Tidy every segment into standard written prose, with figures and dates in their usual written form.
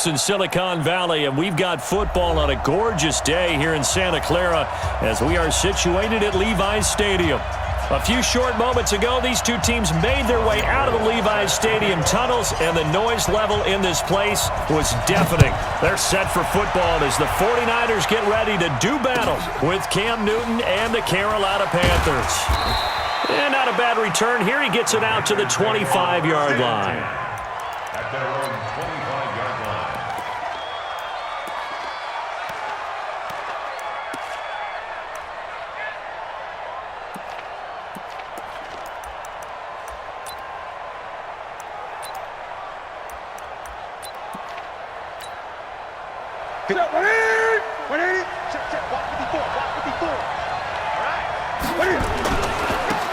Sports in Silicon Valley, and we've got football on a gorgeous day here in Santa Clara as we are situated at Levi's Stadium. A few short moments ago, these two teams made their way out of the Levi's Stadium tunnels, and the noise level in this place was deafening. They're set for football as the 49ers get ready to do battle with Cam Newton and the Carolina Panthers. And not a bad return here. He gets it out to the 25-yard line. At their own 25-yard line. Get up, 180. Check. Walk 54. All right.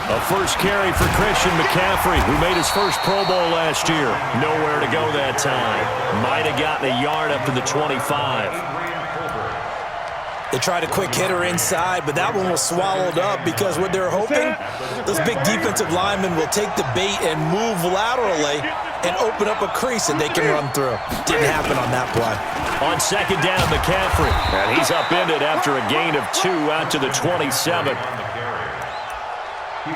A first carry for Christian McCaffrey, who made his first Pro Bowl last year. Nowhere to go that time. Might have gotten a yard up to the 25. They tried a quick hitter inside, but that one was swallowed up because what they're hoping, those big defensive linemen will take the bait and move laterally and open up a crease that they can run through. Didn't happen on that play. On second down, McCaffrey. And he's upended after a gain of 2 out to the 27.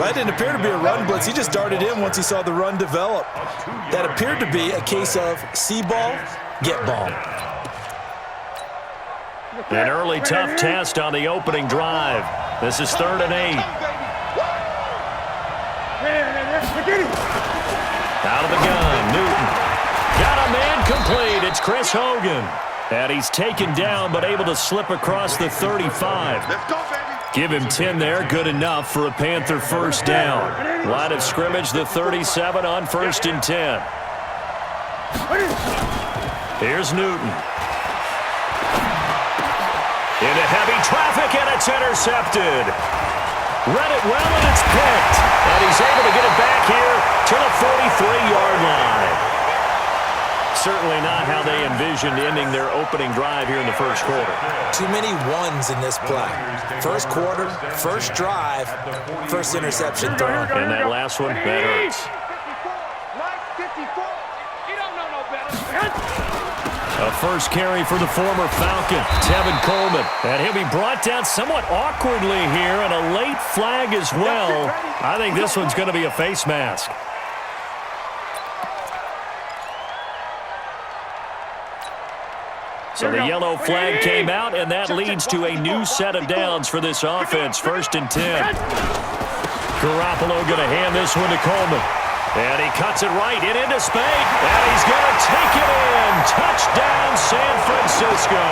That didn't appear to be a run blitz. He just darted in once he saw the run develop. That appeared to be a case of see ball, get ball. An early tough test on the opening drive. This is 3rd and 8. Out of the gun, Newton. Got a man complete. It's Chris Hogan. And he's taken down but able to slip across the 35. Let's go, baby. Give him 10 there. Good enough for a Panther first down. Line of scrimmage, the 37 on 1st and 10. Here's Newton. Into heavy traffic, and it's intercepted. Read it well, and it's picked. And he's able to get it back here to the 43-yard line. Certainly not how they envisioned ending their opening drive here in the first quarter. Too many ones in this play. First quarter, first drive, first interception thrown. And that last one, that hurts. A first carry for the former Falcon, Tevin Coleman. And he'll be brought down somewhat awkwardly here, and a late flag as well. I think this one's going to be a face mask. So the yellow flag came out, and that leads to a new set of downs for this offense. 1st and 10. Garoppolo going to hand this one to Coleman. And he cuts it right and into Spade. And he's going to take it in. Touchdown, San Francisco.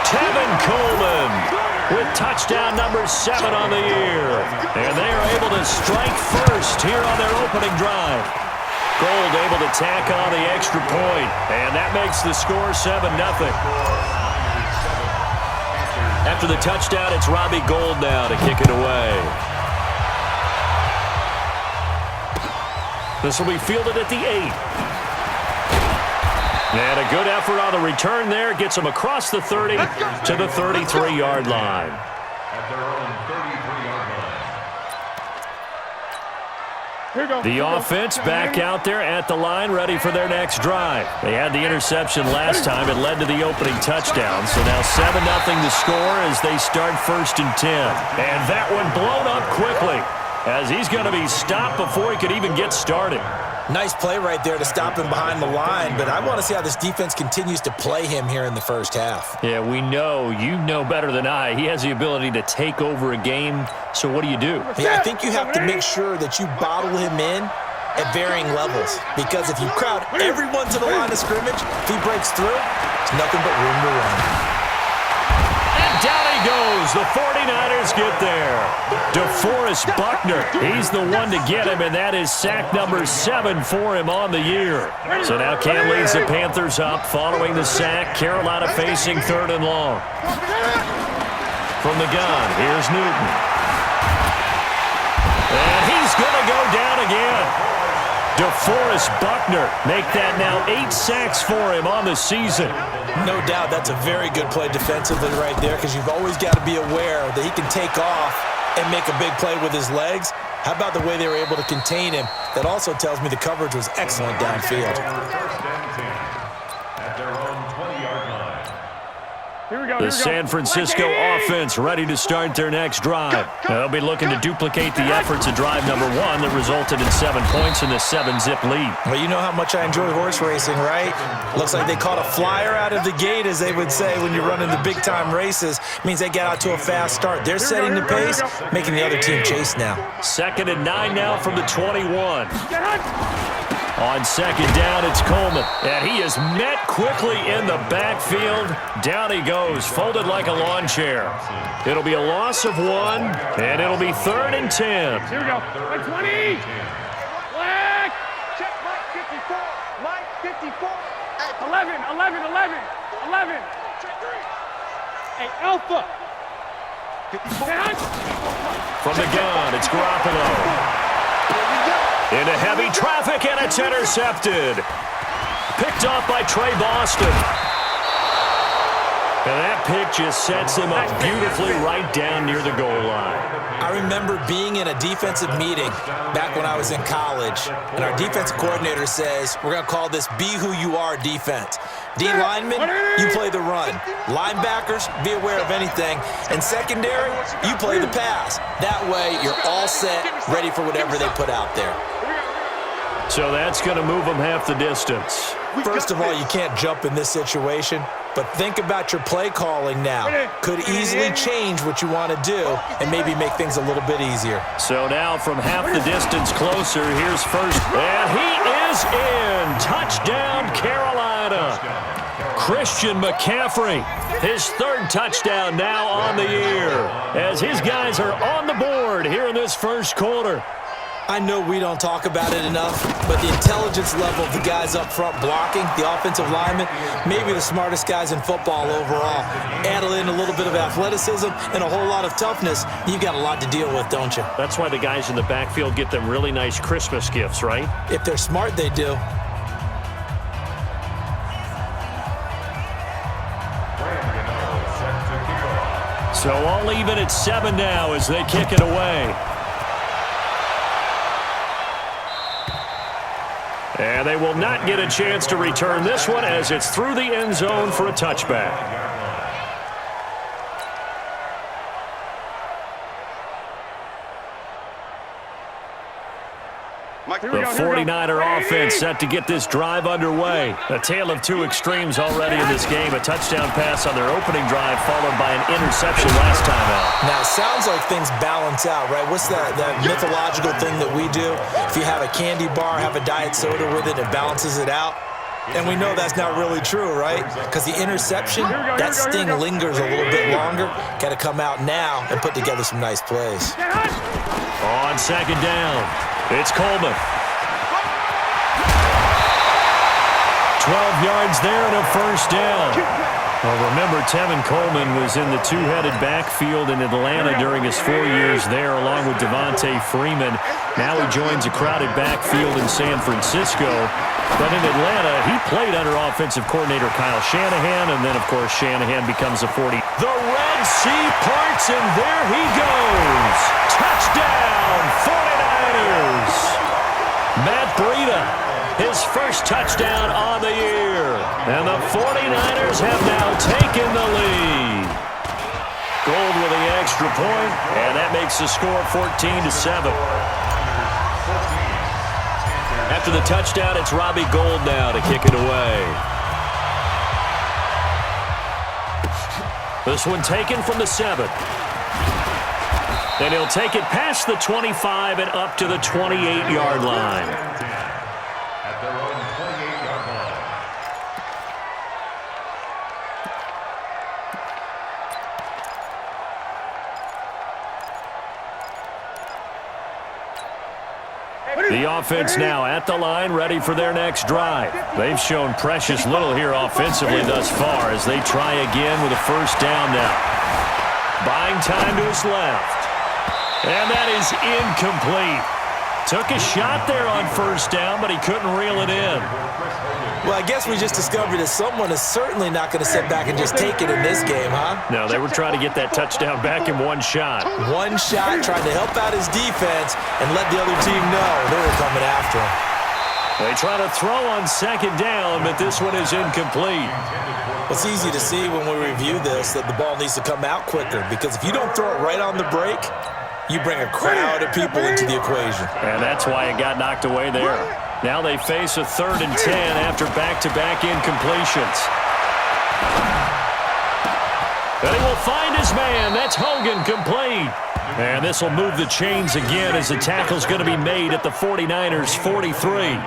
Tevin Coleman with touchdown number 7 on the year. And they are able to strike first here on their opening drive. Gold able to tack on the extra point, and that makes the score 7-0. After the touchdown, it's Robbie Gould now to kick it away. This will be fielded at the 8. And a good effort on the return there. Gets him across the 30 to the 33-yard line. At their own 33-yard line. The offense back out there at the line, ready for their next drive. They had the interception last time. It led to the opening touchdown. So now 7-0 the score as they start 1st and 10. And that one blown up quickly as he's going to be stopped before he could even get started. Nice play right there to stop him behind the line, but I want to see how this defense continues to play him here in the first half. Yeah, we know. You know better than I. He has the ability to take over a game, so what do you do? Yeah, I think you have to make sure that you bottle him in at varying levels, because if you crowd everyone to the line of scrimmage, if he breaks through, there's nothing but room to run. Down he goes. The 49ers get there. DeForest Buckner, he's the one to get him, and that is sack number 7 for him on the year. So now Cam leads the Panthers up following the sack. Carolina facing 3rd and long. From the gun, here's Newton. And he's going to go down again. DeForest Buckner make that now 8 sacks for him on the season. No doubt that's a very good play defensively right there, because you've always got to be aware that he can take off and make a big play with his legs. How about the way they were able to contain him? That also tells me the coverage was excellent downfield. their own 20-yard line. Here we go. The San Francisco offense ready to start their next drive. They'll be looking to duplicate the efforts of drive number 1 that resulted in 7 points in the 7-zip lead. Well, you know how much I enjoy horse racing, right? Looks like they caught a flyer out of the gate, as they would say when you're running the big-time races. Means they get out to a fast start. They're setting the pace, making the other team chase now. 2nd and 9 now from the 21. On 2nd down, it's Coleman. And he is met quickly in the backfield. Down he goes, folded like a lawn chair. It'll be a loss of 1, and it'll be 3rd and 10. Here we go. Line 20. Flag. Check Mike 54. Mike 54. 11. Hey, Alpha. From the gun, it's Garoppolo. Into heavy traffic, and it's intercepted. Picked off by Trey Boston. And that pick just sets him up beautifully right down near the goal line. I remember being in a defensive meeting back when I was in college, and our defensive coordinator says, we're going to call this Be Who You Are defense. D linemen, you play the run. Linebackers, be aware of anything. And secondary, you play the pass. That way, you're all set, ready for whatever they put out there. So that's going to move them half the distance. First of all, you can't jump in this situation, but think about your play calling now. Could easily change what you want to do and maybe make things a little bit easier. So now from half the distance closer, here's first. And he is in. Touchdown, Carolina. Christian McCaffrey, his 3rd touchdown now on the year, as his guys are on the board here in this first quarter. I know we don't talk about it enough, but the intelligence level of the guys up front blocking, the offensive linemen, maybe the smartest guys in football overall. Add in a little bit of athleticism and a whole lot of toughness, you've got a lot to deal with, don't you? That's why the guys in the backfield get them really nice Christmas gifts, right? If they're smart, they do. So all even at 7 now as they kick it away. And they will not get a chance to return this one as it's through the end zone for a touchback. The 49er offense set to get this drive underway. A tale of 2 extremes already in this game. A touchdown pass on their opening drive followed by an interception last time out. Now, it sounds like things balance out, right? What's that mythological thing that we do? If you have a candy bar, have a diet soda with it, it balances it out. And we know that's not really true, right? Because the interception, that sting lingers a little bit longer. Got to come out now and put together some nice plays. On 2nd down, it's Coleman. 12 yards there and a first down. Well, remember, Tevin Coleman was in the 2-headed backfield in Atlanta during his 4 years there, along with Devontae Freeman. Now he joins a crowded backfield in San Francisco. But in Atlanta, he played under offensive coordinator Kyle Shanahan, and then, of course, Shanahan becomes a 40. The Red Sea parts, and there he goes. Touchdown, 49ers. Matt Breida, his first touchdown on the year. And the 49ers have now taken the lead. Gold with the extra point, and that makes the score 14-7. After the touchdown, it's Robbie Gould now to kick it away. This one taken from the 7. And he'll take it past the 25 and up to the 28-yard line. At their own 28-yard line. The offense now at the line, ready for their next drive. They've shown precious little here offensively thus far as they try again with a first down now. Buying time to his left. And that is incomplete. Took a shot there on first down, but he couldn't reel it in. Well, I guess we just discovered that someone is certainly not going to sit back and just take it in this game, huh? No, they were trying to get that touchdown back in one shot. One shot, trying to help out his defense and let the other team know they were coming after him. They try to throw on second down, but this one is incomplete. It's easy to see when we review this that the ball needs to come out quicker, because if you don't throw it right on the break, you bring a crowd of people into the equation. And that's why it got knocked away there. Now they face a 3rd and 10 after back-to-back incompletions. And he will find his man. That's Hogan, complete. And this will move the chains again as the tackle's going to be made at the 49ers' 43.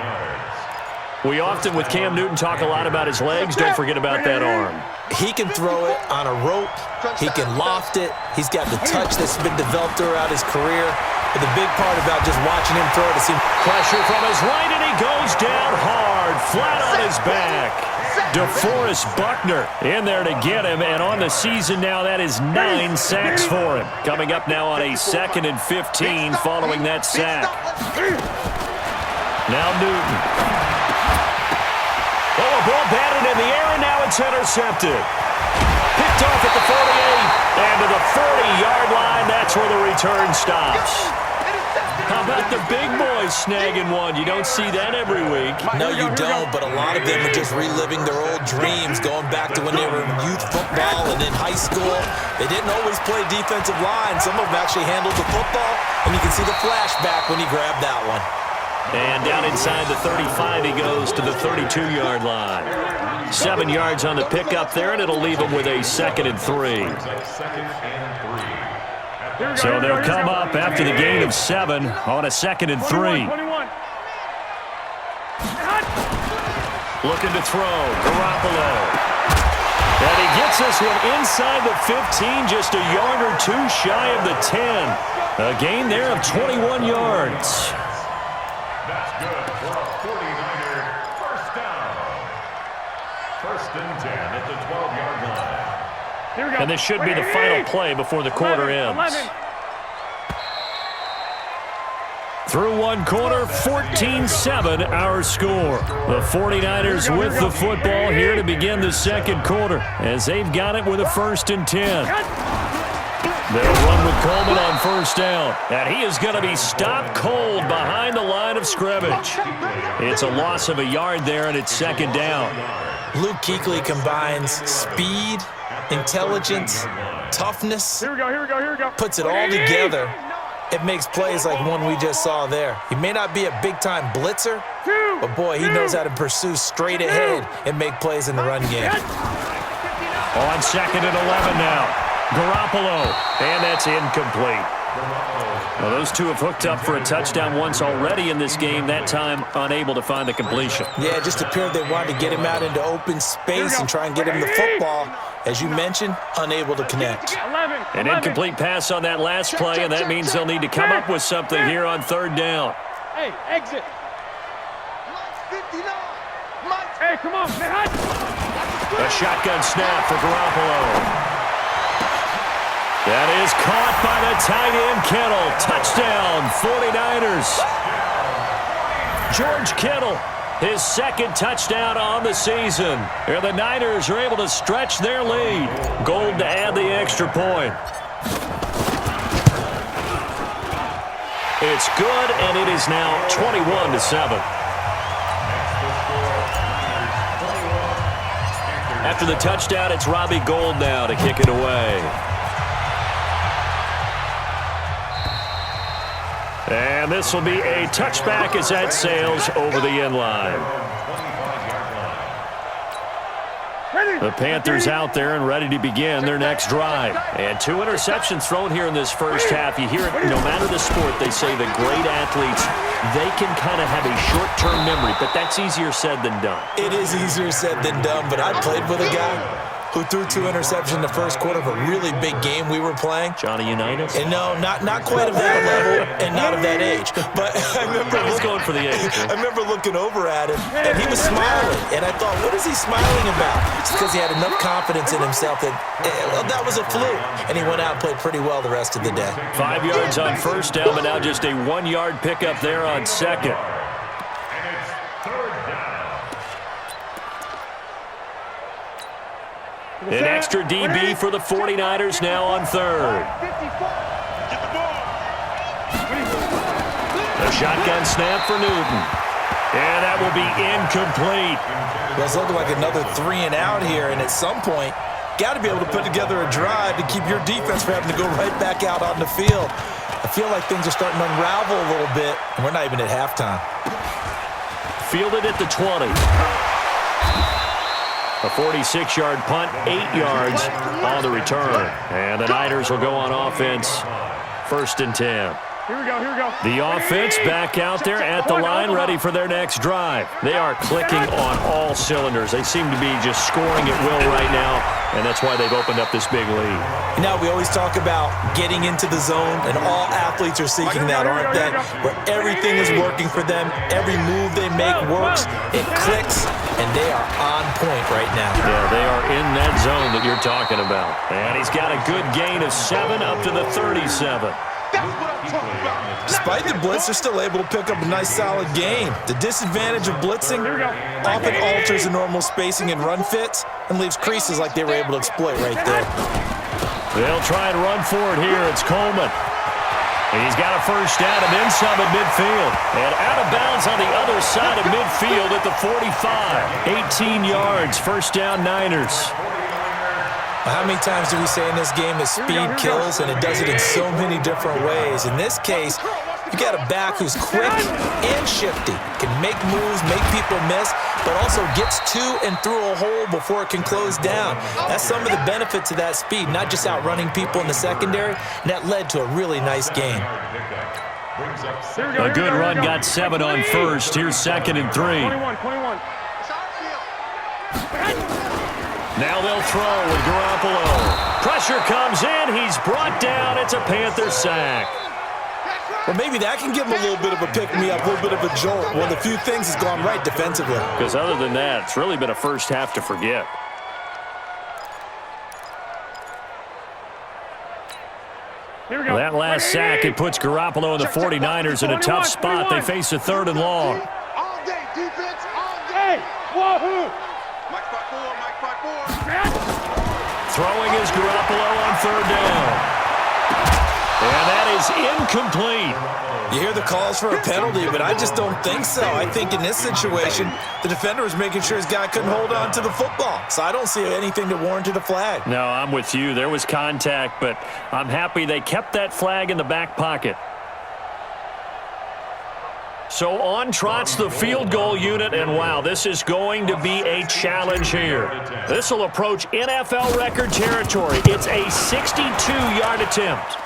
We often, with Cam Newton, talk a lot about his legs. Don't forget about that arm. He can throw it on a rope. He can loft it. He's got the touch that's been developed throughout his career. But the big part about just watching him throw it is pressure from his right, and he goes down hard, flat on his back. DeForest Buckner in there to get him, and on the season now, that is 9 sacks for him. Coming up now on a 2nd and 15 following that sack. Now Newton. Oh, a ball batted in the air, and now it's intercepted. Picked off at the 48, and to the 40-yard line, that's where the return stops. How about the big boys snagging one? You don't see that every week. No, you don't, but a lot of them are just reliving their old dreams, going back to when they were in youth football and in high school. They didn't always play defensive line. Some of them actually handled the football, and you can see the flashback when he grabbed that one. And down inside the 35, he goes to the 32-yard line. 7 yards on the pickup there, and it'll leave him with a 2nd and 3. So they'll come up after the gain of 7 on a 2nd and 3. Looking to throw, Garoppolo. And he gets this one inside the 15, just a yard or two shy of the 10. A gain there of 21 yards. That's good for a 49er first down. 1st and 10 at the 12-yard line. Here we go. And this should be the final play before the quarter ends. 11. Through one quarter, 14-7 our score. The 49ers with the football here to begin the 2nd quarter as they've got it with a 1st and 10. They'll run with Coleman on 1st down. And he is going to be stopped cold behind the line of scrimmage. It's a loss of a yard there, and it's 2nd down. Luke Kuechly combines speed, intelligence, toughness. Here we go. Puts it all together. It makes plays like one we just saw there. He may not be a big-time blitzer, but boy, he knows how to pursue straight ahead and make plays in the run game. On 2nd and 11 now. Garoppolo, and that's incomplete. Well, those two have hooked up for a touchdown once already in this game, that time unable to find the completion. Yeah, it just appeared they wanted to get him out into open space and try and get him the football. As you mentioned, unable to connect. An incomplete pass on that last play, and that means they'll need to come up with something here on 3rd down. Hey, exit. Hey, come on. A shotgun snap for Garoppolo. That is caught by the tight end, Kittle. Touchdown, 49ers. George Kittle, his 2nd touchdown on the season. And the Niners are able to stretch their lead. Gold to add the extra point. It's good, and it is now 21-7. After the touchdown, it's Robbie Gould now to kick it away. And this will be a touchback as that sails over the end line. The Panthers out there and ready to begin their next drive. And 2 interceptions thrown here in this first half. You hear it, no matter the sport, they say the great athletes, they can kind of have a short-term memory, but that's easier said than done. It is easier said than done, but I played with a guy who threw 2 interceptions in the first quarter of a really big game we were playing. Johnny Unitas? And no, not quite of that level and not of that age. But I remember going for the age. I remember looking over at him, and he was smiling. And I thought, what is he smiling about? It's because he had enough confidence in himself that that was a fluke. And he went out and played pretty well the rest of the day. 5 yards on 1st down, but now just a 1-yard pickup there on 2nd. An extra DB for the 49ers now on 3rd. A shotgun snap for Newton. And that will be incomplete. Well, it's looking like another 3 and out here, and at some point, got to be able to put together a drive to keep your defense from having to go right back out on the field. I feel like things are starting to unravel a little bit, and we're not even at halftime. Fielded at the 20. A 46-yard punt, 8 yards on the return. And the Niners will go on offense, 1st and 10. Here we go, here we go. The offense back out there at the line, ready for their next drive. They are clicking on all cylinders. They seem to be just scoring at will right now, and that's why they've opened up this big lead. Now, we always talk about getting into the zone, and all athletes are seeking that, aren't they? Where everything is working for them, every move they make works, it clicks, and they are on point right now. Yeah, they are in that zone that you're talking about. And he's got a good gain of 7 up to the 37. Despite the blitz, they're still able to pick up a nice, solid gain. The disadvantage of blitzing often alters the normal spacing and run fits and leaves creases like they were able to exploit right there. They'll try and run for it here. It's Coleman. He's got a first down and then some at midfield. And out of bounds on the other side of midfield at the 45. 18 yards, first down Niners. How many times do we say in this game that speed kills, and it does it in so many different ways? In this case, you got a back who's quick and shifty, can make moves, make people miss, but also gets to and through a hole before it can close down. That's some of the benefits of that speed, not just outrunning people in the secondary, and that led to a really nice game. A good run got 7 on first. Here's 2nd and 3. 21. Now they'll throw with Garoppolo. Pressure comes in. He's brought down. It's a Panther sack. Well, maybe that can give him a little bit of a pick-me-up, a little bit of a jolt. One of the few things has gone right defensively. Because other than that, it's really been a first half to forget. Here we go. That last sack, it puts Garoppolo and the 49ers in a tough spot. They face a 3rd and long. All day, defense, all day. Wahoo! Throwing is Garoppolo on 3rd down. And that is incomplete. You hear the calls for a penalty, but I just don't think so. I think in this situation, the defender was making sure his guy couldn't hold on to the football. So I don't see anything that warranted a flag. No, I'm with you. There was contact, but I'm happy they kept that flag in the back pocket. So on trots the field goal unit, and wow, this is going to be a challenge here. This will approach NFL record territory. It's a 62-yard attempt.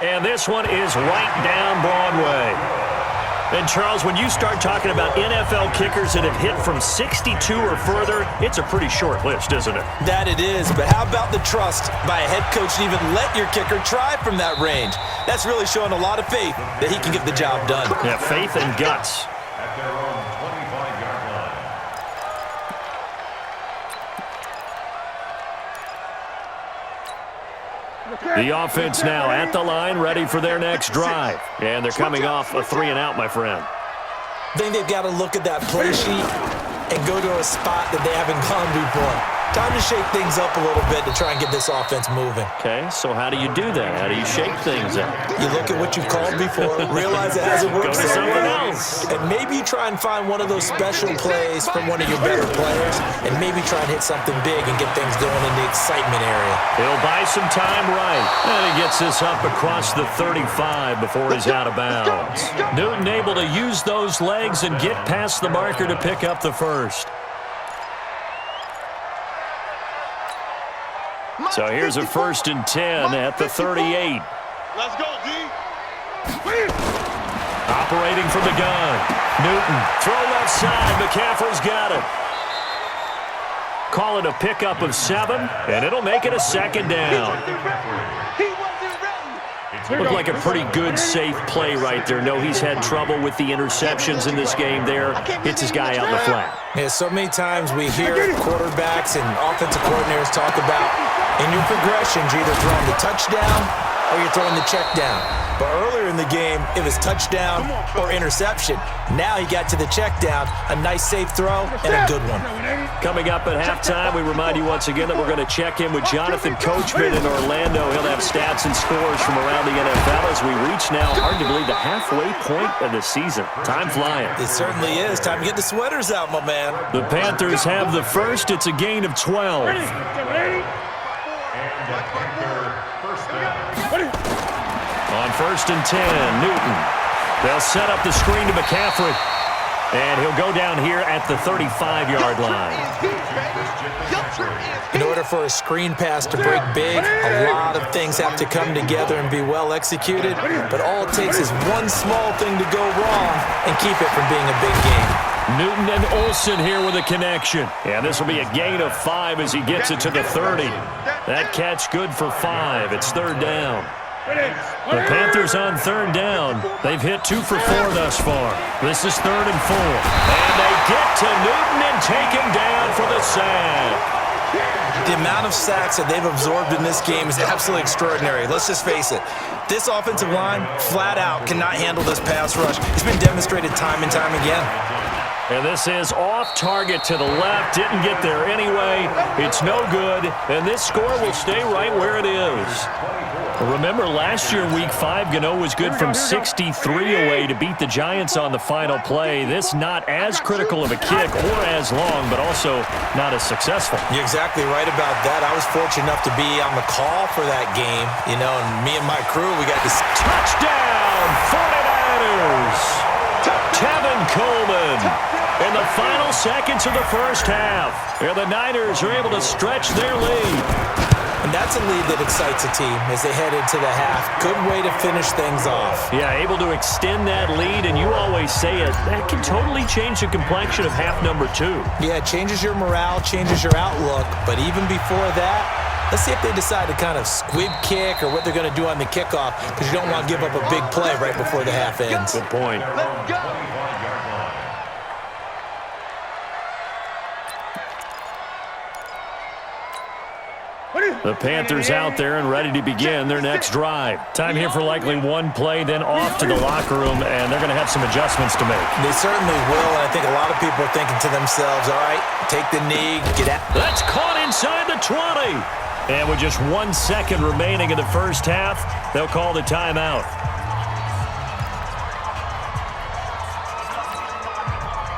And this one is right down Broadway. And, Charles, when you start talking about NFL kickers that have hit from 62 or further, it's a pretty short list, isn't it? That it is, but how about the trust by a head coach to even let your kicker try from that range? That's really showing a lot of faith that he can get the job done. Yeah, faith and guts. At their own 25-yard line. The offense now at the line, ready for their next drive. And they're coming off a 3 and out, my friend. I think they've got to look at that play sheet and go to a spot that they haven't gone before. Time to shake things up a little bit to try and get this offense moving. Okay, so how do you do that? How do you shake things up? You look at what you've called before, realize it hasn't worked Go to so something well, else. and maybe try and find one of those special plays from one of your better players, and maybe try and hit something big and get things going in the excitement area. He'll buy some time right. And he gets this up across the 35 before he's out of bounds. Newton able to use those legs and get past the marker to pick up the first. So here's a 1st and 10 at the 38. Let's go, D. Operating from the gun. Newton, throw left side. McCaffrey's got it. Call it a pickup of 7, and it'll make it a 2nd down. Looked like a pretty good, safe play right there. No, he's had trouble with the interceptions in this game there. Hits his guy out in the flat. Yeah, so many times we hear quarterbacks and offensive coordinators talk about in your progressions, you're either throwing the touchdown or you're throwing the check down. But earlier in the game, it was touchdown or interception. Now he got to the check down, a nice safe throw, and a good one. Coming up at halftime, we remind you once again that we're going to check in with Jonathan Coachman in Orlando. He'll have stats and scores from around the NFL as we reach now, hard to believe, the halfway point of the season. Time flying. It certainly is. Time to get the sweaters out, my man. The Panthers have the first. It's a gain of 12. And the Panther first down. On 1st and 10, Newton. They'll set up the screen to McCaffrey. And he'll go down here at the 35-yard line. In order for a screen pass to break big, a lot of things have to come together and be well executed. But all it takes is one small thing to go wrong and keep it from being a big game. Newton and Olsen here with a connection. And this will be a gain of 5 as he gets it to the 30. That catch good for 5. It's 3rd down. The Panthers on 3rd down. They've hit 2 for 4 thus far. This is 3rd and 4. And they get to Newton and take him down for the sack. The amount of sacks that they've absorbed in this game is absolutely extraordinary. Let's just face it. This offensive line, flat out, cannot handle this pass rush. It's been demonstrated time and time again. And this is off target to the left. Didn't get there anyway. It's no good. And this score will stay right where it is. Remember, last year, Week 5, Gano was good from 63 away to beat the Giants on the final play. This not as critical of a kick or as long, but also not as successful. You're exactly right about that. I was fortunate enough to be on the call for that game, and me and my crew, we got this. Touchdown, 49ers! Tevin Coleman in the final seconds of the first half. And the Niners are able to stretch their lead. And that's a lead that excites a team as they head into the half. Good way to finish things off. Yeah, able to extend that lead, and you always say it, that can totally change the complexion of half number 2. Yeah, it changes your morale, changes your outlook, but even before that, let's see if they decide to kind of squib kick or what they're going to do on the kickoff, because you don't want to give up a big play right before the half ends. Good point. The Panthers out there and ready to begin their next drive. Time here for likely one play, then off to the locker room, and they're going to have some adjustments to make. They certainly will, and I think a lot of people are thinking to themselves, all right, take the knee, get out. That's caught inside the 20. And with just 1 second remaining in the first half, they'll call the timeout.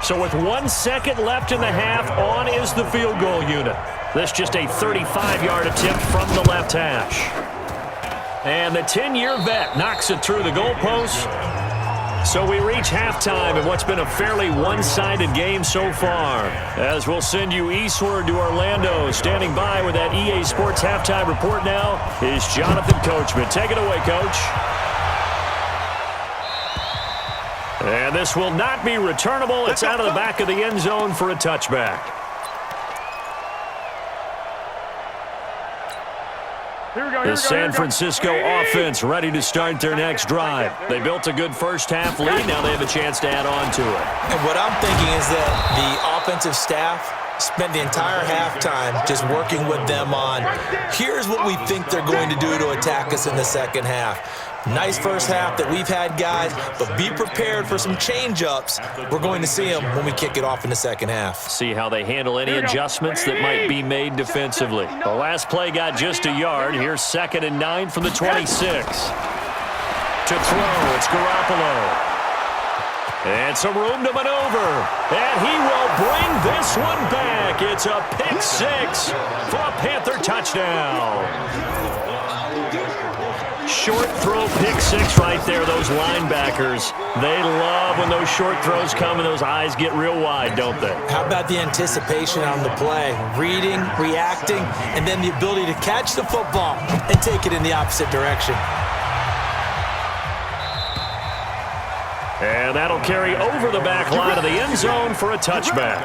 So with 1 second left in the half, on is the field goal unit. This just a 35-yard attempt from the left hash. And the 10-year vet knocks it through the goalpost. So we reach halftime in what's been a fairly one-sided game so far. As we'll send you eastward to Orlando. Standing by with that EA Sports halftime report now is Jonathan Coachman. Take it away, Coach. And this will not be returnable. It's out of the back of the end zone for a touchback. The San Francisco offense ready to start their next drive. They built a good first half lead. Now they have a chance to add on to it. And what I'm thinking is that the offensive staff spent the entire halftime just working with them on, here's what we think they're going to do to attack us in the second half. Nice first half that we've had, guys, but be prepared for some change-ups. We're going to see them when we kick it off in the second half. See how they handle any adjustments that might be made defensively. The last play got just a yard. Here's 2nd and 9 from the 26. To throw, it's Garoppolo. And some room to maneuver. And he will bring this one back. It's a pick 6 for a Panther touchdown. Short throw pick 6 right there. Those linebackers, they love when those short throws come and those eyes get real wide, don't they? How about the anticipation on the play? Reading, reacting, and then the ability to catch the football and take it in the opposite direction. And that'll carry over the back line of the end zone for a touchback.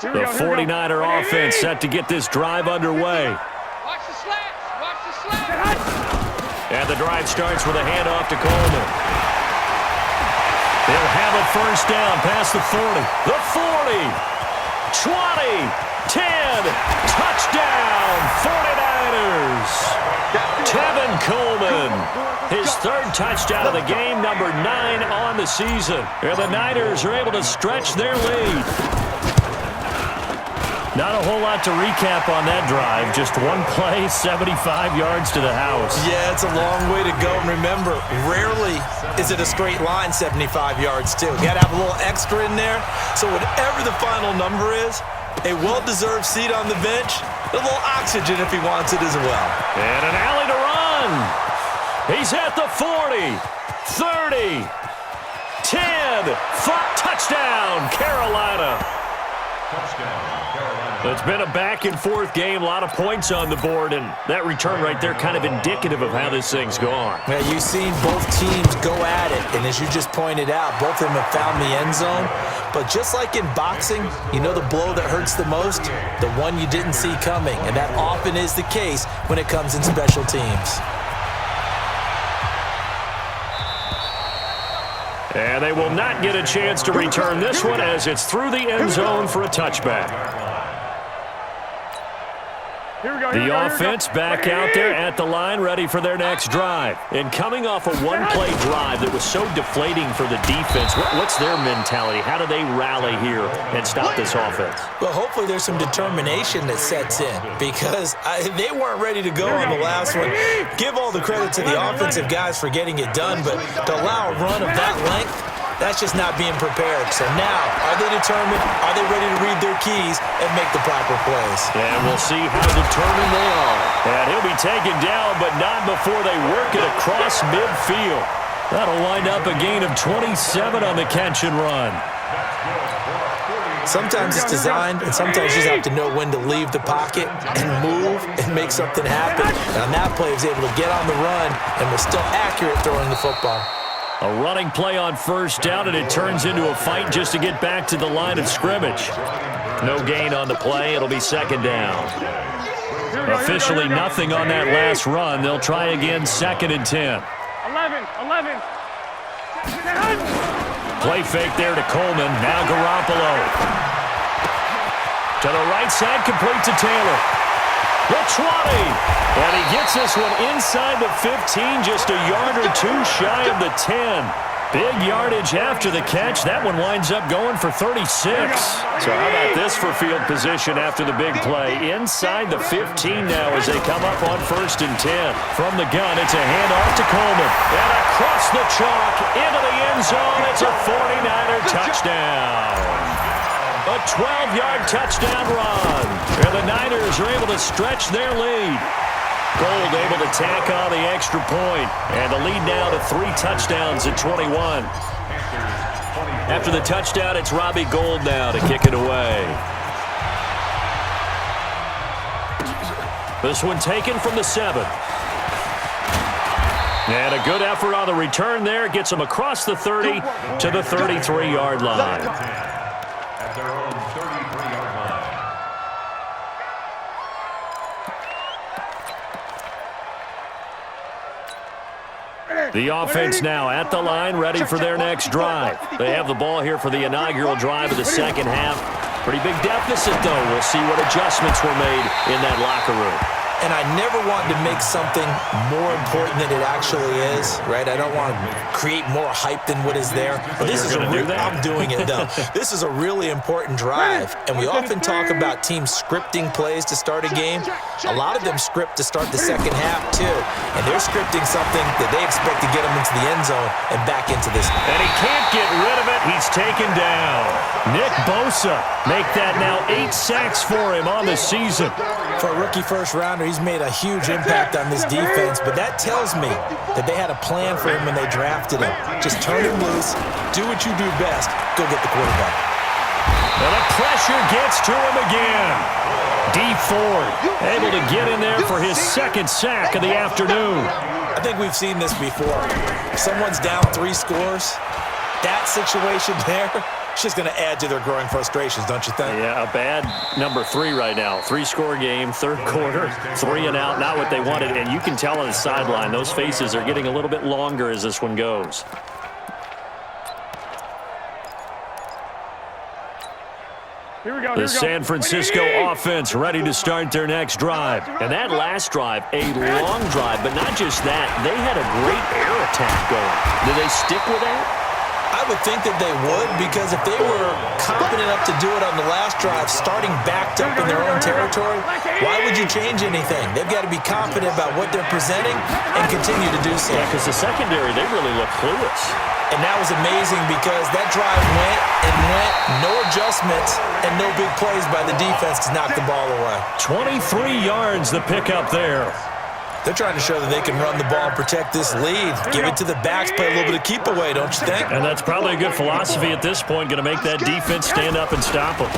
The 49er offense set to get this drive underway. Watch the slats. Watch the slats. And the drive starts with a handoff to Coleman. They'll have a first down past the 40. The 40. 20. 10. Touchdown, 49ers. Tevin Coleman. His third touchdown of the game, number 9 on the season. And the Niners are able to stretch their lead. Not a whole lot to recap on that drive. Just one play, 75 yards to the house. Yeah, it's a long way to go. And remember, rarely is it a straight line 75 yards, too. You got to have a little extra in there. So whatever the final number is, a well-deserved seat on the bench, a little oxygen if he wants it as well. And an alley to run. He's at the 40, 30, 10, 5, touchdown, Carolina. It's been a back-and-forth game, a lot of points on the board, and that return right there kind of indicative of how this thing's gone. Yeah, you've seen both teams go at it, and as you just pointed out, both of them have found the end zone. But just like in boxing, you know the blow that hurts the most? The one you didn't see coming, and that often is the case when it comes in special teams. And they will not get a chance to return this one as it's through the end zone for a touchback. The offense back out there at the line, ready for their next drive. And coming off a one-play drive that was so deflating for the defense, what's their mentality? How do they rally here and stop this offense? Well, hopefully there's some determination that sets in because they weren't ready to go on the last one. Give all the credit to the offensive guys for getting it done, but to allow a run of that length, that's just not being prepared. So now, are they determined? Are they ready to read their keys and make the proper plays? And we'll see how determined they are. And he'll be taken down, but not before they work it across midfield. That'll wind up a gain of 27 on the catch and run. Sometimes it's designed, and sometimes you just have to know when to leave the pocket and move and make something happen. And on that play, he was able to get on the run and was still accurate throwing the football. A running play on first down, and it turns into a fight just to get back to the line of scrimmage. No gain on the play. It'll be second down. Officially nothing on that last run. They'll try again, 2nd and 10. 11. Play fake there to Coleman. Now Garoppolo. To the right side, complete to Taylor. The 20. And he gets this one inside the 15, just a yard or two shy of the 10. Big yardage after the catch. That one winds up going for 36. So how about this for field position after the big play? Inside the 15 now as they come up on 1st and 10. From the gun, it's a handoff to Coleman. And across the chalk into the end zone. It's a 49er touchdown. A 12-yard touchdown run. And the Niners are able to stretch their lead. Gold able to tack on the extra point. And the lead now to 3 touchdowns at 21. After the touchdown, it's Robbie Gould now to kick it away. This one taken from the 7. And a good effort on the return there. Gets him across the 30 to the 33-yard line. At their own 33-yard line. The offense now at the line, ready for their next drive. They have the ball here for the inaugural drive of the second half. Pretty big deficit, though. We'll see what adjustments were made in that locker room. And I never want to make something more important than it actually is, right? I don't want to create more hype than what is there. But this is I'm doing it, though. This is a really important drive. And we often talk about teams scripting plays to start a game. A lot of them script to start the second half, too. And they're scripting something that they expect to get them into the end zone and back into this. And he can't get rid of it. He's taken down. Nick Bosa make that now 8 sacks for him on the season. For a rookie first-rounder, he's made a huge impact on this defense, but that tells me that they had a plan for him when they drafted him. Just turn him loose, do what you do best, go get the quarterback. And the pressure gets to him again. Dee Ford able to get in there for his 2nd sack of the afternoon. I think we've seen this before. If someone's down 3 scores, that situation there, it's just going to add to their growing frustrations, don't you think? Yeah, a bad number 3 right now. 3-score game, 3rd quarter, 3 and out, not what they wanted. And you can tell on the sideline, those faces are getting a little bit longer as this one goes. The San Francisco offense ready to start their next drive. And that last drive, a long drive, but not just that. They had a great air attack going. Do they stick with that? I would think that they would, because if they were confident enough to do it on the last drive, starting backed up in their own territory, why would you change anything? They've got to be confident about what they're presenting and continue to do so. Yeah, because the secondary, they really look clueless. And that was amazing because that drive went and went, no adjustments, and no big plays by the defense to knock the ball away. 23 yards the pickup there. They're trying to show that they can run the ball and protect this lead. Give it to the backs, play a little bit of keep away, don't you think? And that's probably a good philosophy at this point, going to make that defense stand up and stop them.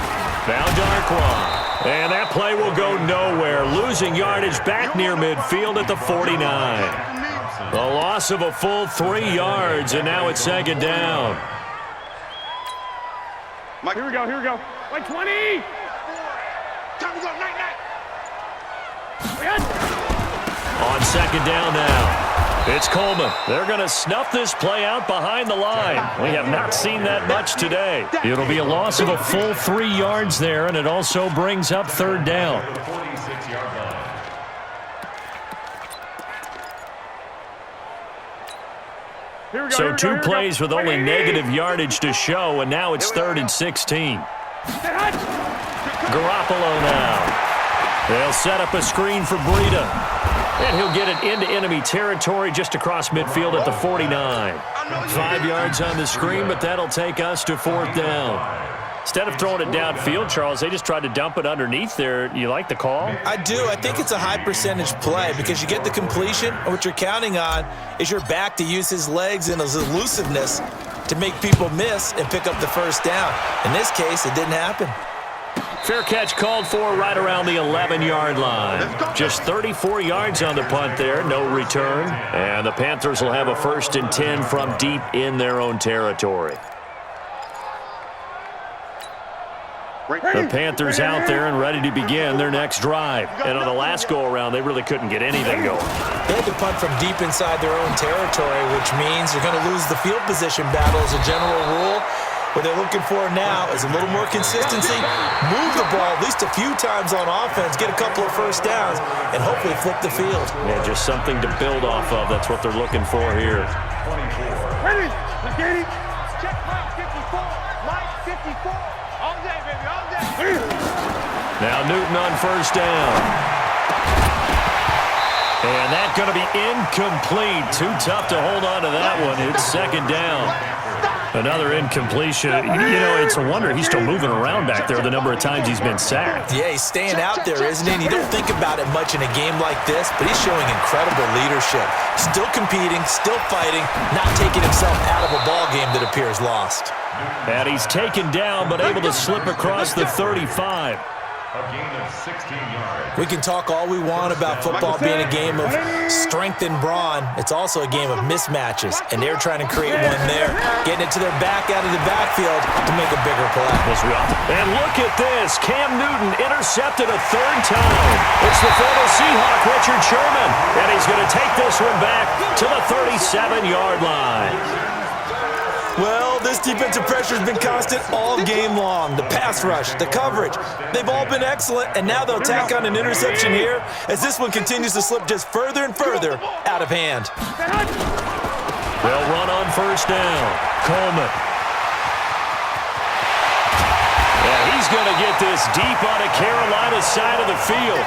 Now Darquan. And that play will go nowhere. Losing yardage back near midfield at the 49. The loss of a full 3 yards, and now it's second down. Mike, here we go. Like 20. Time to go, night. On second down now, it's Coleman. They're going to snuff this play out behind the line. We have not seen that much today. It'll be a loss of a full 3 yards there, and it also brings up third down. So 2 plays with only negative yardage to show, and now it's 3rd and 16. Garoppolo now. They'll set up a screen for Breida. And he'll get it into enemy territory just across midfield at the 49. 5 yards on the screen, but that'll take us to 4th down. Instead of throwing it downfield, Charles, they just tried to dump it underneath there. You like the call? I do. I think it's a high percentage play because you get the completion, and what you're counting on is your back to use his legs and his elusiveness to make people miss and pick up the first down. In this case, it didn't happen. Fair catch called for right around the 11-yard line. Just 34 yards on the punt there, no return. And the Panthers will have a 1st and 10 from deep in their own territory. The Panthers out there and ready to begin their next drive. And on the last go-around, they really couldn't get anything going. They had to punt from deep inside their own territory, which means you're going to lose the field position battle as a general rule. What they're looking for now is a little more consistency, move the ball at least a few times on offense, get a couple of first downs, and hopefully flip the field. Yeah, just something to build off of. That's what they're looking for here. Ready? Let's get it. Check Mike 54. Mike 54. All day, baby, all day. Now Newton on first down. And that's going to be incomplete. Too tough to hold on to that one. It's second down. Another incompletion. You know, it's a wonder he's still moving around back there the number of times he's been sacked. Yeah, he's staying out there, isn't he? And you don't think about it much in a game like this, but he's showing incredible leadership. Still competing, still fighting, not taking himself out of a ball game that appears lost. And he's taken down, but able to slip across the 35. A gain of 16 yards. We can talk all we want about football being a game of strength and brawn. It's also a game of mismatches, and they're trying to create one there, getting it to their back out of the backfield to make a bigger play. And look at this. Cam Newton intercepted a 3rd time. It's the former Seahawk, Richard Sherman, and he's going to take this one back to the 37-yard line. Well, this defensive pressure has been constant all game long. The pass rush, the coverage, they've all been excellent, and now they'll tack on an interception here as this one continues to slip just further and further out of hand. They'll run on first down. Coleman. Yeah, he's going to get this deep on the Carolina side of the field.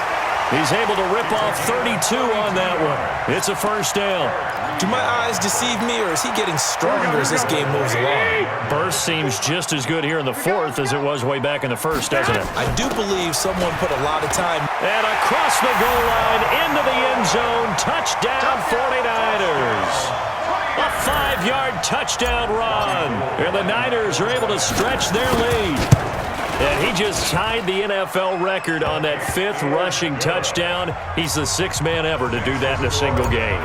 He's able to rip off 32 on that one. It's a first down. Do my eyes deceive me, or is he getting stronger as this game moves along? Burst seems just as good here in the 4th as it was way back in the 1st, doesn't it? I do believe someone put a lot of time. And across the goal line, into the end zone, touchdown 49ers. A 5-yard touchdown run. And the Niners are able to stretch their lead. And he just tied the NFL record on that 5th rushing touchdown. He's the 6th man ever to do that in a single game.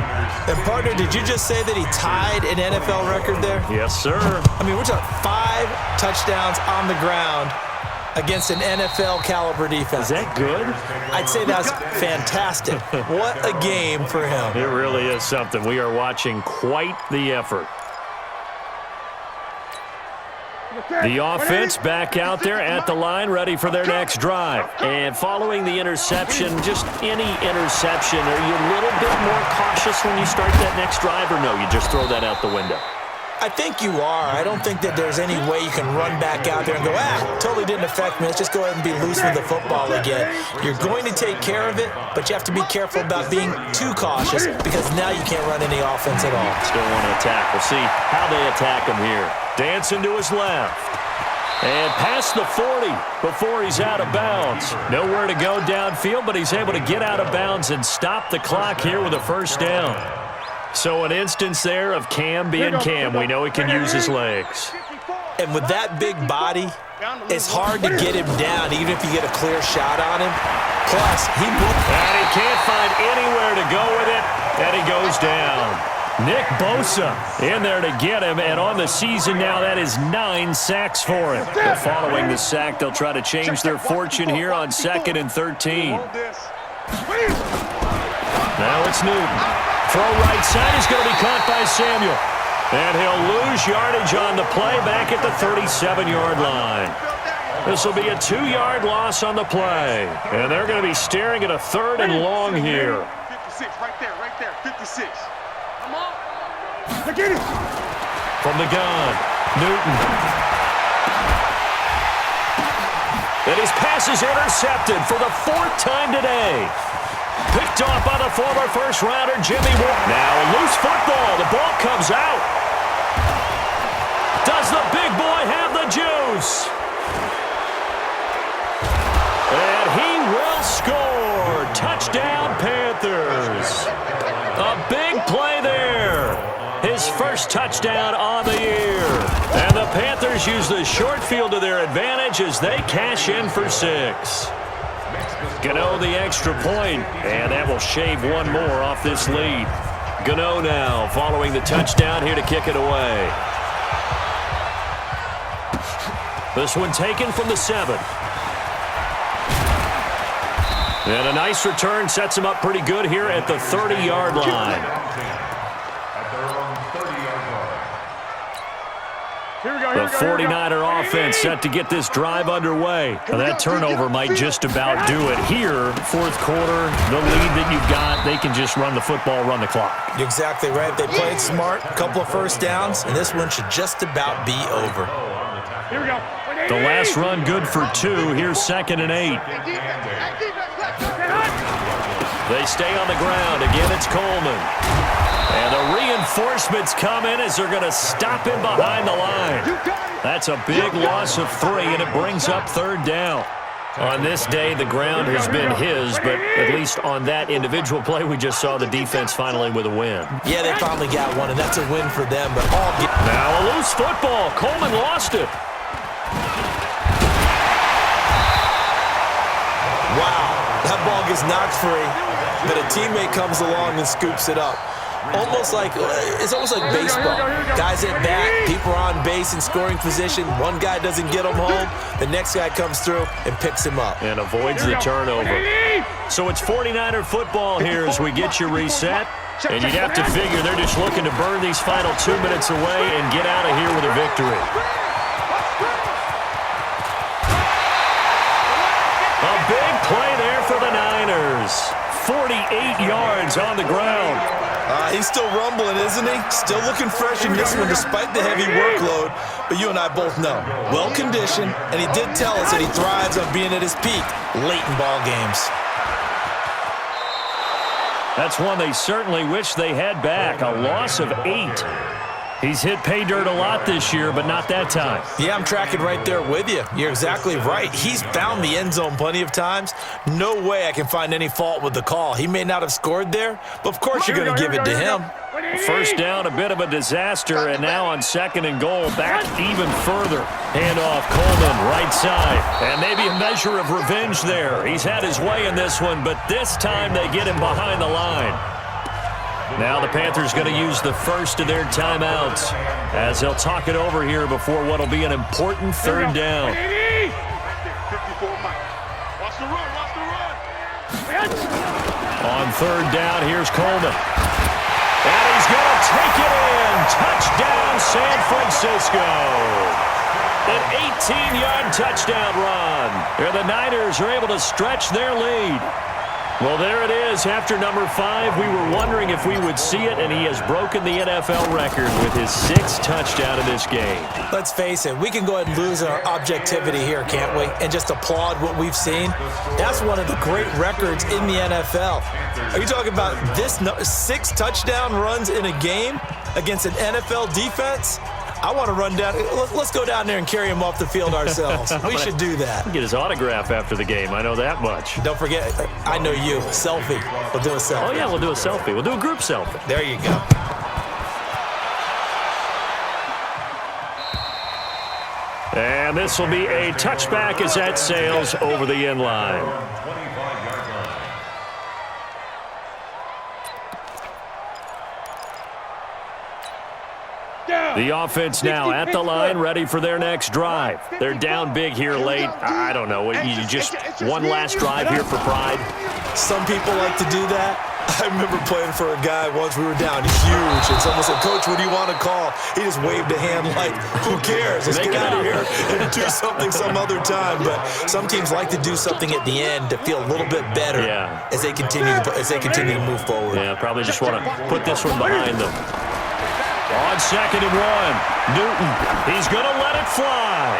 And, partner, did you just say that he tied an NFL record there? Yes, sir. I mean, we're talking 5 touchdowns on the ground against an NFL-caliber defense. Is that good? I'd say that's fantastic. What a game for him. It really is something. We are watching quite the effort. The offense back out there at the line, ready for their next drive. And following the interception, just any interception, are you a little bit more cautious when you start that next drive, or no, you just throw that out the window? I think you are. I don't think that there's any way you can run back out there and go, totally didn't affect me. Let's just go ahead and be loose with the football again. You're going to take care of it, but you have to be careful about being too cautious because now you can't run any offense at all. Still want to attack. We'll see how they attack him here. Dancing to his left. And past the 40 before he's out of bounds. Nowhere to go downfield, but he's able to get out of bounds and stop the clock here with a first down. So an instance there of Cam being Cam. We know he can use his legs. And with that big body, it's hard to get him down, even if you get a clear shot on him. Plus, and he can't find anywhere to go with it, and he goes down. Nick Bosa in there to get him, and on the season now, that is 9 sacks for him. But following the sack, they'll try to change their fortune here on 2nd and 13. Now it's Newton. Throw right side is going to be caught by Samuel. And he'll lose yardage on the play back at the 37-yard line. This will be a 2-yard loss on the play. And they're going to be staring at a 3rd and long here. 56, right there, 56. Come on. Get it. From the gun, Newton. And his pass is intercepted for the 4th time today. Picked off by the former first-rounder, Jimmy Ward. Now a loose football. The ball comes out. Does the big boy have the juice? And he will score. Touchdown, Panthers. A big play there. His first touchdown on the year. And the Panthers use the short field to their advantage as they cash in for 6. Gano the extra point, and that will shave one more off this lead. Gano now following the touchdown here to kick it away. This one taken from the 7. And a nice return sets him up pretty good here at the 30-yard line. The 49er offense set to get this drive underway. Now that turnover might just about do it. Here, 4th quarter, the lead that you've got, they can just run the football, run the clock. You're exactly right. They played smart, a couple of first downs, and this one should just about be over. Here we go. The last run good for 2. Here's 2nd and 8. They stay on the ground. Again, it's Coleman. And the reinforcements come in as they're going to stop him behind the line. That's a big loss of 3, and it brings up 3rd down. On this day, the ground has been his, but at least on that individual play, we just saw the defense finally with a win. Yeah, they finally got one, and that's a win for them. But now a loose football. Coleman lost it. Wow, that ball gets knocked free, but a teammate comes along and scoops it up. It's almost like baseball. Guys at bat, people are on base in scoring position. One guy doesn't get him home. The next guy comes through and picks him up. And avoids the turnover. So it's 49er football here as we get you reset. And you'd have to figure they're just looking to burn these final 2 minutes away and get out of here with a victory. A big play there for the Niners. 48 yards on the ground. He's still rumbling, isn't he? Still looking fresh in this one despite the heavy workload. But you and I both know, well-conditioned, and he did tell us that he thrives on being at his peak late in ball games. That's one they certainly wish they had back. A loss of 8. He's hit pay dirt a lot this year, but not that time. Yeah, I'm tracking right there with you. You're exactly right. He's found the end zone plenty of times. No way I can find any fault with the call. He may not have scored there, but of course you're going to give it to him. First down, a bit of a disaster, and now on 2nd and goal, back even further. Handoff, Coleman, right side. And maybe a measure of revenge there. He's had his way in this one, but this time they get him behind the line. Now the Panthers going to use the first of their timeouts as they'll talk it over here before what will be an important 3rd down. On 3rd down, here's Coleman. And he's going to take it in. Touchdown, San Francisco. An 18-yard touchdown run. And the Niners are able to stretch their lead. Well, there it is. After number 5, we were wondering if we would see it, and he has broken the NFL record with his 6th touchdown in this game. Let's face it, we can go ahead and lose our objectivity here, can't we? And just applaud what we've seen. That's one of the great records in the NFL. Are you talking about this 6 touchdown runs in a game against an NFL defense? I want to run down. Let's go down there and carry him off the field ourselves. We should do that. Get his autograph after the game. I know that much. Don't forget, I know you. Selfie. We'll do a selfie. Oh, yeah, we'll do a selfie. We'll do a group selfie. There you go. And this will be a touchback as that sails over the end line. The offense now at the line, ready for their next drive. They're down big here late. I don't know. You just one last drive here for pride. Some people like to do that. I remember playing for a guy once. We were down huge, and someone said, "Coach, what do you want to call?" He just waved a hand like, "Who cares? Let's get out of here and do something some other time." But some teams like to do something at the end to feel a little bit better as they continue to move forward. Yeah, probably just want to put this one behind them. On 2nd and 1, Newton, he's going to let it fly.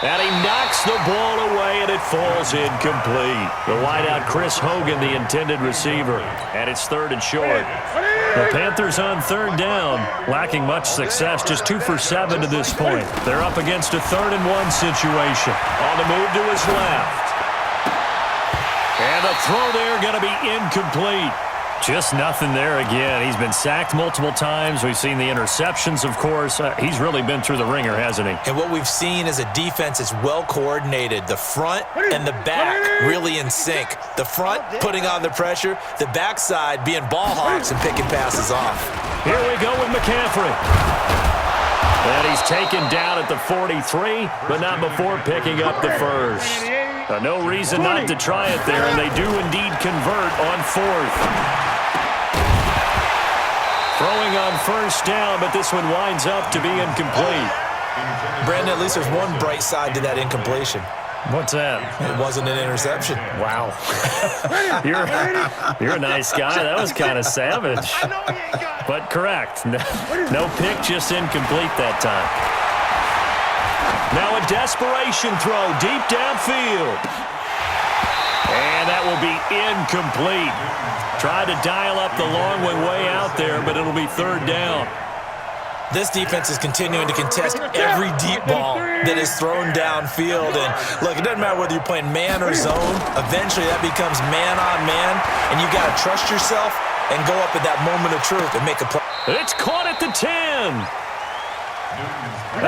And he knocks the ball away, and it falls incomplete. The wideout, Chris Hogan, the intended receiver. And it's 3rd and short. The Panthers on 3rd down, lacking much success, just 2 for 7 to this point. They're up against a 3rd and 1 situation. On the move to his left. And the throw there going to be incomplete. Just nothing there again. He's been sacked multiple times. We've seen the interceptions, of course. He's really been through the ringer, hasn't he? And what we've seen is a defense that's well coordinated. The front and the back really in sync. The front putting on the pressure, the backside being ball hawks and picking passes off. Here we go with McCaffrey. And he's taken down at the 43, but not before picking up the first. No reason not to try it there, and they do indeed convert on 4th. Throwing on 1st down, but this one winds up to be incomplete. Brandon, at least there's one bright side to that incompletion. What's that? It wasn't an interception. Wow. You're a nice guy. That was kind of savage. But correct. No pick, just incomplete that time. Now a desperation throw deep downfield. And that will be incomplete. Tried to dial up the long one way out there, but it'll be 3rd down. This defense is continuing to contest every deep ball that is thrown downfield. And look, it doesn't matter whether you're playing man or zone. Eventually that becomes man on man, and you got to trust yourself and go up at that moment of truth and make a play. It's caught at the 10.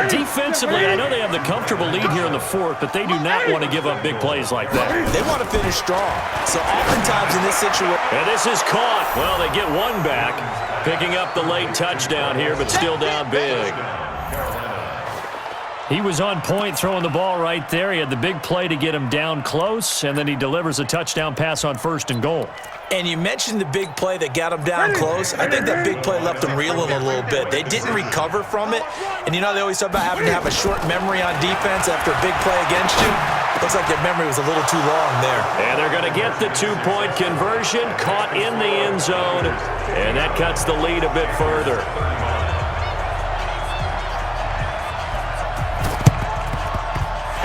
Defensively, I know they have the comfortable lead here in the 4th, but they do not want to give up big plays like that. They want to finish strong. So oftentimes in this situation... And this is caught. Well, they get one back, picking up the late touchdown here, but still down big. He was on point throwing the ball right there. He had the big play to get him down close, and then he delivers a touchdown pass on 1st and goal. And you mentioned the big play that got him down close. I think that big play left them reeling a little bit. They didn't recover from it. And you know, they always talk about having to have a short memory on defense after a big play against you. Looks like their memory was a little too long there. And they're going to get the 2-point conversion, caught in the end zone, and that cuts the lead a bit further.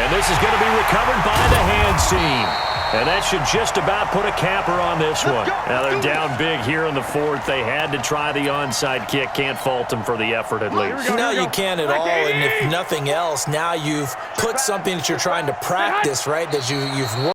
And this is going to be recovered by the hands team. And that should just about put a capper on this one. Now they're down big here in the 4th. They had to try the onside kick. Can't fault them for the effort at least. No, you can't at all. And if nothing else, now you've put something that you're trying to practice, right, that you've worked